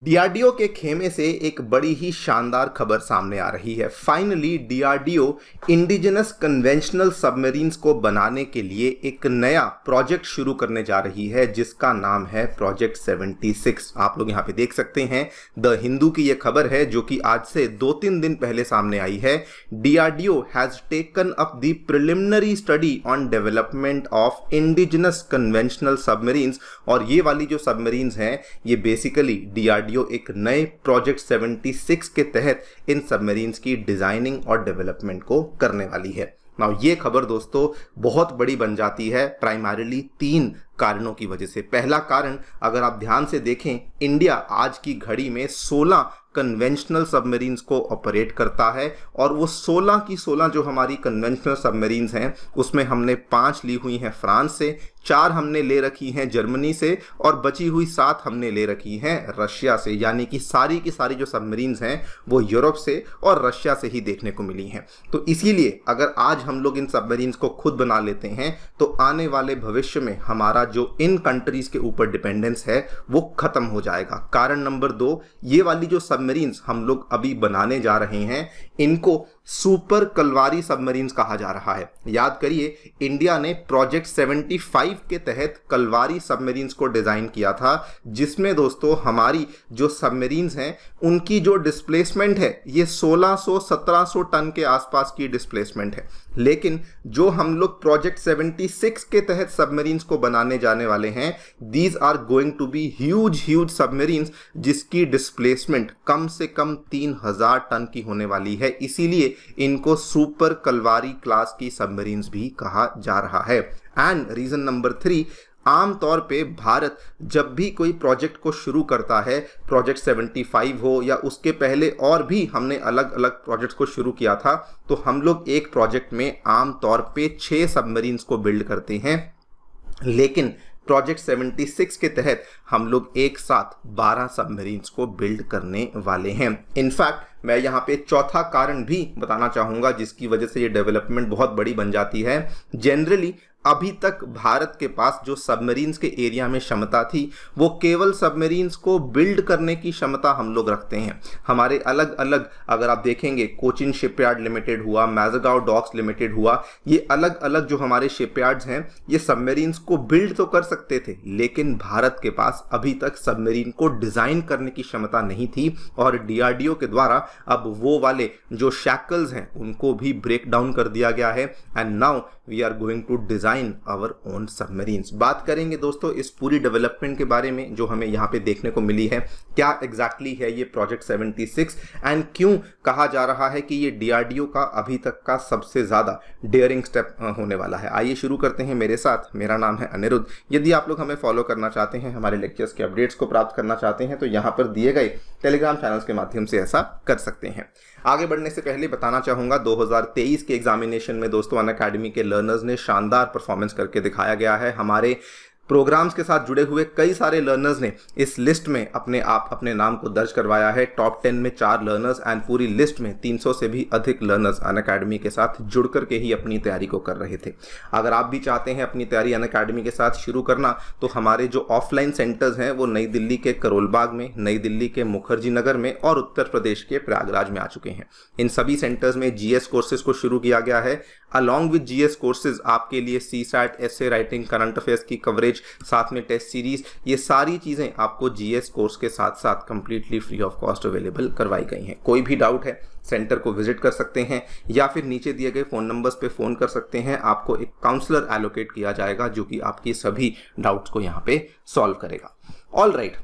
DRDO के खेमे से एक बड़ी ही शानदार खबर सामने आ रही है। Finally DRDO indigenous conventional submarines को बनाने के लिए एक नया प्रोजेक्ट शुरू करने जा रही है जिसका नाम है प्रोजेक्ट 76। आप लोग यहाँ पे देख सकते हैं, द हिंदू की ये खबर है जो कि आज से 2-3 दिन पहले सामने आई है। DRDO has taken up the preliminary study on development of indigenous conventional submarines. और ये वाली जो सबमरीन्स हैं ये बेसिकली डीआरडीओ एक नए प्रोजेक्ट 76 के तहत इन सबमरीन्स की डिजाइनिंग और डेवलपमेंट को करने वाली है। नाउ ये खबर दोस्तों बहुत बड़ी बन जाती है प्राइमरीली 3 कारणों की वजह से। पहला कारण, अगर आप ध्यान से देखें, इंडिया आज की घड़ी में 16 कन्वेंशनल सबमरीन्स को ऑपरेट करता है और वो 16 की 16 जो हमारी कन्वेंशनल सबमरीन्स हैं उसमें हमने 5 ली हुई हैं फ्रांस से, 4 हमने ले रखी हैं जर्मनी से और बची हुई 7 हमने ले रखी हैं रशिया से। यानी कि सारी की सारी जो सबमरीन्स हैं वो यूरोप से और रशिया से ही देखने को मिली हैं। तो इसीलिए अगर आज हम लोग इन सबमरीन्स को खुद बना लेते हैं तो आने वाले भविष्य में हमारा जो इन कंट्रीज के ऊपर डिपेंडेंस है वो खत्म हो जाएगा। कारण नंबर 2, ये वाली जो सबमरीन्स हम लोग अभी बनाने जा रहे हैं इनको सुपर कलवारी सबमरीन्स कहा जा रहा है। याद करिए, इंडिया ने प्रोजेक्ट 75 के तहत कलवारी सबमरीन्स को डिजाइन किया था जिसमें दोस्तों हमारी जो सबमरीन्स हैं उनकी जो डिस्प्लेसमेंट है ये 1600-1700 टन के आसपास की डिस्प्लेसमेंट है। लेकिन जो हम लोग प्रोजेक्ट 76 के तहत सबमरीन्स को बनाने जाने वाले हैं, these are going to be huge submarines जिसकी डिस्प्लेसमेंट कम से कम 3000 टन की होने वाली है। इसीलिए इनको सुपर कलवारी क्लास की सबमरीन्स भी कहा जा रहा है। एंड रीजन नंबर 3, आमतौर पे भारत जब भी कोई प्रोजेक्ट को शुरू करता है, प्रोजेक्ट 75 हो या उसके पहले और भी हमने अलग अलग प्रोजेक्ट्स को शुरू किया था, तो हम लोग एक प्रोजेक्ट में आमतौर पे 6 सबमरीन्स को बिल्ड करते हैं। लेकिन प्रोजेक्ट 76 के तहत हम लोग एक साथ 12 सबमरीन्स को बिल्ड करने वाले हैं। इनफैक्ट मैं यहाँ पे चौथा कारण भी बताना चाहूँगा जिसकी वजह से ये डेवलपमेंट बहुत बड़ी बन जाती है। जनरली अभी तक भारत के पास जो सबमरीन्स के एरिया में क्षमता थी वो केवल सबमरीन्स को बिल्ड करने की क्षमता हम लोग रखते हैं। हमारे अलग अलग अगर आप देखेंगे, कोचिन शिपयार्ड लिमिटेड हुआ, मैज़गांव डॉक्स लिमिटेड हुआ, ये अलग अलग जो हमारे शिपयार्ड्स हैं ये सबमरीन्स को बिल्ड तो कर सकते थे लेकिन भारत के पास अभी तक सबमरीन को डिजाइन करने की क्षमता नहीं थी। और डीआरडीओ के द्वारा अब वो वाले जो शैकल्स हैं उनको भी ब्रेक डाउन कर दिया गया है and now we are going to design our own submarines. बात करेंगे दोस्तों इस पूरी डेवलपमेंट के बारे में जो हमें यहाँ पे देखने को मिली है। क्या एग्जैक्टली है ये प्रोजेक्ट 76 एंड क्यों कहा जा रहा है कि ये डीआरडीओ का अभी तक का सबसे ज्यादा डेयरिंग स्टेप होने वाला है। आइए शुरू करते हैं मेरे साथ। मेरा नाम है अनिरुद्ध। यदि आप लोग हमें फॉलो करना चाहते हैं, हमारे लेक्चर्स के अपडेट्स को प्राप्त करना चाहते हैं तो यहाँ पर दिए गए टेलीग्राम चैनल्स के माध्यम से ऐसा कर सकते हैं। आगे बढ़ने से पहले बताना चाहूंगा 2023 के एग्जामिनेशन में दोस्तों अनअकैडमी के लर्नर्स ने शानदार परफॉर्मेंस करके दिखाया गया है। हमारे प्रोग्राम्स के साथ जुड़े हुए कई सारे लर्नर्स ने इस लिस्ट में अपने नाम को दर्ज करवाया है। टॉप 10 में 4 लर्नर्स एंड पूरी लिस्ट में 300 से भी अधिक लर्नर्स अनअकैडमी के साथ जुड़ करके ही अपनी तैयारी को कर रहे थे। अगर आप भी चाहते हैं अपनी तैयारी अनअकैडमी के साथ शुरू करना तो हमारे जो ऑफलाइन सेंटर्स हैं वो नई दिल्ली के करोलबाग में, नई दिल्ली के मुखर्जी नगर में और उत्तर प्रदेश के प्रयागराज में आ चुके हैं। इन सभी सेंटर्स में जीएस कोर्सेज को शुरू किया गया है। अलॉन्ग विद जीएस कोर्सेज आपके लिए CSAT, essay writing, current affairs की कवरेज, साथ में टेस्ट सीरीज, ये सारी चीजें आपको जीएस कोर्स के साथ साथ completely free of cost available करवाई गई हैं। कोई भी डाउट है सेंटर को विजिट कर सकते हैं या फिर नीचे दिए गए फोन नंबर्स पे फोन कर सकते हैं। आपको एक काउंसलर एलोकेट किया जाएगा जो कि आपकी सभी डाउट्स को यहाँ पे सॉल्व करेगा। ऑल राइट,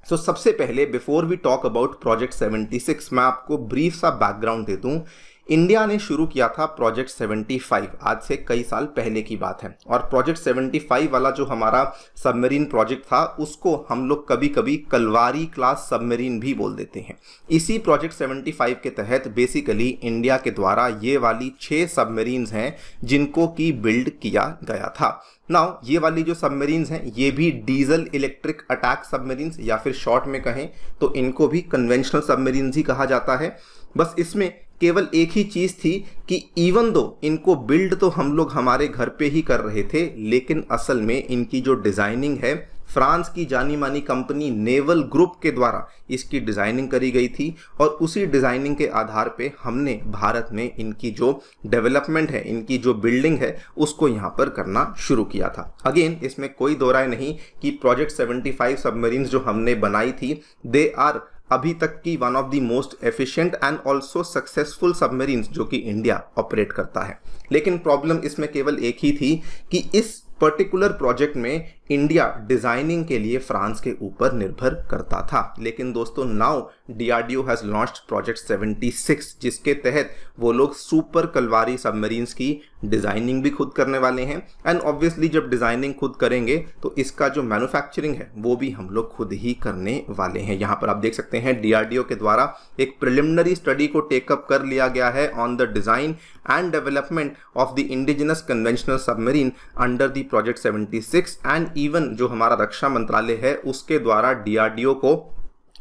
सो सबसे पहले before we talk about project 76 मैं आपको ब्रीफ सा बैकग्राउंड दे दूं। इंडिया ने शुरू किया था प्रोजेक्ट 75 आज से कई साल पहले की बात है। और प्रोजेक्ट 75 वाला जो हमारा सबमरीन प्रोजेक्ट था उसको हम लोग कभी कभी कलवारी क्लास सबमरीन भी बोल देते हैं। इसी प्रोजेक्ट 75 के तहत बेसिकली इंडिया के द्वारा ये वाली 6 सबमरीन्स हैं जिनको की बिल्ड किया गया था। नाउ ये वाली जो सबमरीन्स हैं ये भी डीजल इलेक्ट्रिक अटैक सबमरीन्स या फिर शॉर्ट में कहें तो इनको भी कन्वेंशनल सबमरीन्स ही कहा जाता है। बस इसमें केवल एक ही चीज थी कि इवन दो इनको बिल्ड तो हम लोग हमारे घर पे ही कर रहे थे लेकिन असल में इनकी जो डिजाइनिंग है फ्रांस की जानी मानी कंपनी नेवल ग्रुप के द्वारा इसकी डिजाइनिंग करी गई थी और उसी डिजाइनिंग के आधार पे हमने भारत में इनकी जो डेवलपमेंट है, इनकी जो बिल्डिंग है, उसको यहाँ पर करना शुरू किया था। अगेन इसमें कोई दो राय नहीं कि प्रोजेक्ट 75 सबमरीन्स जो हमने बनाई थी, दे आर अभी तक की one of the most efficient and also successful submarines जो कि इंडिया ऑपरेट करता है। लेकिन प्रॉब्लम इसमें केवल एक ही थी कि इस पर्टिकुलर प्रोजेक्ट में इंडिया डिजाइनिंग के लिए फ्रांस के ऊपर निर्भर करता था। लेकिन दोस्तों now DRDO has launched project 76 जिसके तहत वो लोग सुपर कलवारी सबमरीन्स की डिजाइनिंग भी खुद करने वाले हैं एंड ऑब्वियसली जब डिजाइनिंग खुद करेंगे तो इसका जो मैन्युफैक्चरिंग है वो भी हम लोग खुद ही करने वाले हैं। यहाँ पर आप देख सकते हैं डीआरडीओ के द्वारा एक प्रिलिमिनरी स्टडी को टेकअप कर लिया गया है on the design and development of the indigenous conventional submarine under the project 76 and even जो हमारा रक्षा मंत्रालय है उसके द्वारा डीआरडीओ को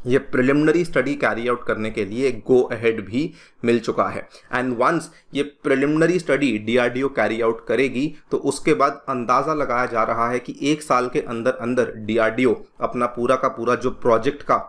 ये प्रिलिमिनरी स्टडी कैरी आउट करने के लिए गो अहेड भी मिल चुका है। एंड वंस ये preliminary study DRDO carry out करेगी तो उसके बाद अंदाज़ा लगाया जा रहा है कि 1 साल के अंदर अंदर डीआरडीओ अपना पूरा का पूरा जो प्रोजेक्ट का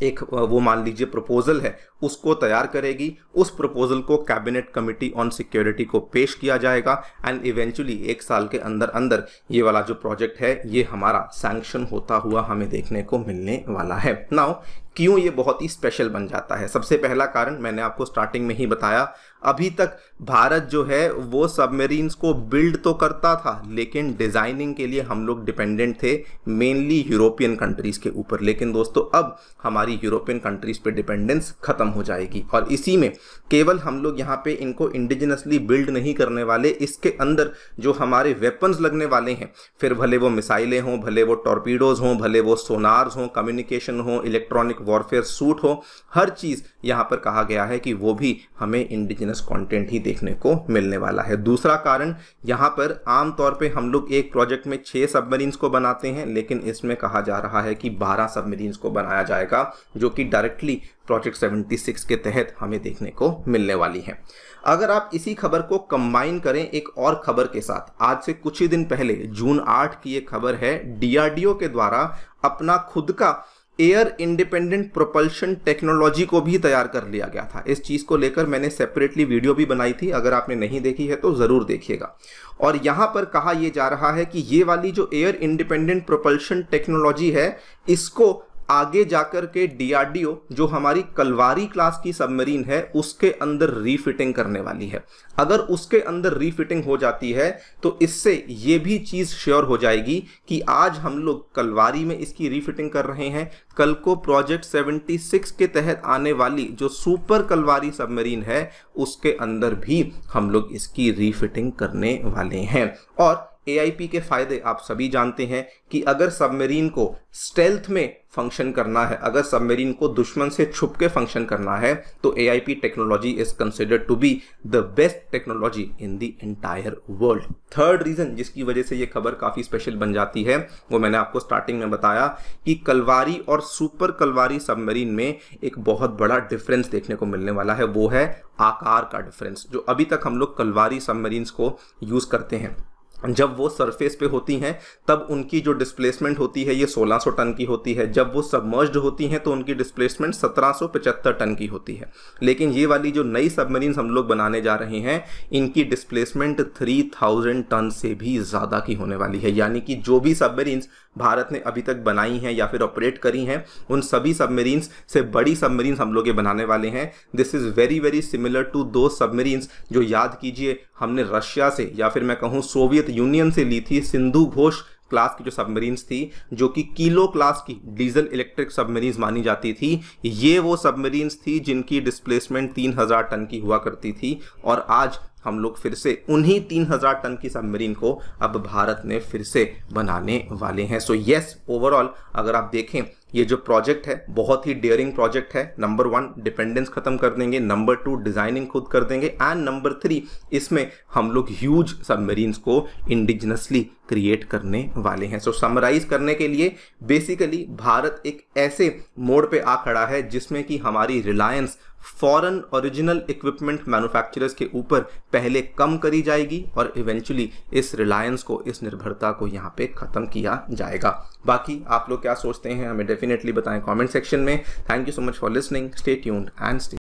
एक वो मान लीजिए प्रपोजल है उसको तैयार करेगी। उस प्रपोजल को कैबिनेट कमिटी ऑन सिक्योरिटी को पेश किया जाएगा एंड इवेंचुअली 1 साल के अंदर अंदर ये वाला जो प्रोजेक्ट है ये हमारा सैंक्शन होता हुआ हमें देखने को मिलने वाला है। नाउ क्यों ये बहुत ही स्पेशल बन जाता है? सबसे पहला कारण मैंने आपको स्टार्टिंग में ही बताया, अभी तक भारत जो है वो सबमरीन्स को बिल्ड तो करता था लेकिन डिजाइनिंग के लिए हम लोग डिपेंडेंट थे मेनली यूरोपियन कंट्रीज के ऊपर। लेकिन दोस्तों अब हमारी यूरोपियन कंट्रीज पे डिपेंडेंस खत्म हो जाएगी और इसी में केवल हम लोग यहाँ पे इनको इंडिजिनसली बिल्ड नहीं करने वाले, इसके अंदर जो हमारे वेपन्स लगने वाले हैं, फिर भले वो मिसाइलें हों, भले वो टॉर्पीडोज हों, भले वो सोनार्स हों, कम्युनिकेशन हो, इलेक्ट्रॉनिक वॉरफेयर सूट हो, हर चीज यहाँ पर कहा गया है कि वो भी हमें इंडिजिनस कंटेंट ही देखने को मिलने वाला है। दूसरा कारण, यहाँ पर आमतौर पे हम लोग एक प्रोजेक्ट में 6 सबमरीन्स को बनाते हैं लेकिन इसमें कहा जा रहा है कि 12 सबमरीन्स को बनाया जाएगा जो कि डायरेक्टली प्रोजेक्ट 76 के तहत हमें देखने को मिलने वाली है। अगर आप इसी खबर को कंबाइन करें एक और खबर के साथ, आज से कुछ ही दिन पहले जून 8 की एक खबर है, डीआरडीओ के द्वारा अपना खुद का एयर इंडिपेंडेंट प्रोपल्शन टेक्नोलॉजी को भी तैयार कर लिया गया था। इस चीज को लेकर मैंने सेपरेटली वीडियो भी बनाई थी, अगर आपने नहीं देखी है तो जरूर देखिएगा। और यहां पर कहा यह जा रहा है कि ये वाली जो एयर इंडिपेंडेंट प्रोपल्शन टेक्नोलॉजी है इसको आगे जाकर के डीआरडीओ जो हमारी कलवारी क्लास की सबमरीन है उसके अंदर रीफिटिंग करने वाली है। अगर उसके अंदर रीफिटिंग हो जाती है तो इससे ये भी चीज श्योर हो जाएगी कि आज हम लोग कलवारी में इसकी रीफिटिंग कर रहे हैं, कल को प्रोजेक्ट 76 के तहत आने वाली जो सुपर कलवारी सबमरीन है उसके अंदर भी हम लोग इसकी रीफिटिंग करने वाले हैं। और एआईपी के फायदे आप सभी जानते हैं कि अगर सबमरीन को स्टेल्थ में फंक्शन करना है, अगर सबमरीन को दुश्मन से छुप के फंक्शन करना है तो AIP technology is considered to be the best technology in the entire world. Third reason जिसकी वजह से ये खबर काफी स्पेशल बन जाती है वो मैंने आपको स्टार्टिंग में बताया कि कलवारी और सुपर कलवारी सबमरीन में एक बहुत बड़ा डिफरेंस देखने को मिलने वाला है, वो है आकार का डिफरेंस। जो अभी तक हम लोग कलवारी सबमरीन्स को यूज करते हैं, जब वो सरफेस पे होती हैं तब उनकी जो डिस्प्लेसमेंट होती है ये 1600 टन की होती है, जब वो सबमर्ज्ड होती हैं तो उनकी डिस्प्लेसमेंट 1775 टन की होती है। लेकिन ये वाली जो नई सबमरीन्स हम लोग बनाने जा रहे हैं इनकी डिस्प्लेसमेंट 3000 टन से भी ज़्यादा की होने वाली है। यानी कि जो भी सबमरीन्स भारत ने अभी तक बनाई हैं या फिर ऑपरेट करी हैं उन सभी सबमरीन्स से बड़ी सबमरीन्स हम लोग ये बनाने वाले हैं। This is very very similar to दो सबमरीन्स जो याद कीजिए हमने रशिया से या फिर मैं कहूँ सोवियत यूनियन से ली थी, सिंधु घोष क्लास की जो सबमरीन्स थी जो कि किलो क्लास की डीजल इलेक्ट्रिक सबमरीन्स मानी जाती थी। ये वो सबमरीन्स थी जिनकी डिस्प्लेसमेंट 3000 टन की हुआ करती थी और आज हम लोग फिर से उन्हीं 3000 टन की सबमरीन को अब भारत में फिर से बनाने वाले हैं। सो यस, ओवरऑल अगर आप देखें ये जो प्रोजेक्ट है बहुत ही डेयरिंग प्रोजेक्ट है। नंबर 1 डिपेंडेंस खत्म कर देंगे, नंबर 2 डिजाइनिंग खुद कर देंगे एंड नंबर 3 इसमें हम लोग ह्यूज सबमरीन्स को इंडिजिनसली क्रिएट करने वाले हैं। सो समराइज करने के लिए बेसिकली भारत एक ऐसे मोड़ पे आ खड़ा है जिसमें कि हमारी Reliance foreign original equipment manufacturers के ऊपर पहले कम करी जाएगी और इवेंचुअली इस रिलायंस को, इस निर्भरता को यहाँ पे ख़त्म किया जाएगा। बाकी आप लोग क्या सोचते हैं हमें डेफिनेटली बताएं कमेंट सेक्शन में। Thank you so much for listening, stay tuned and stay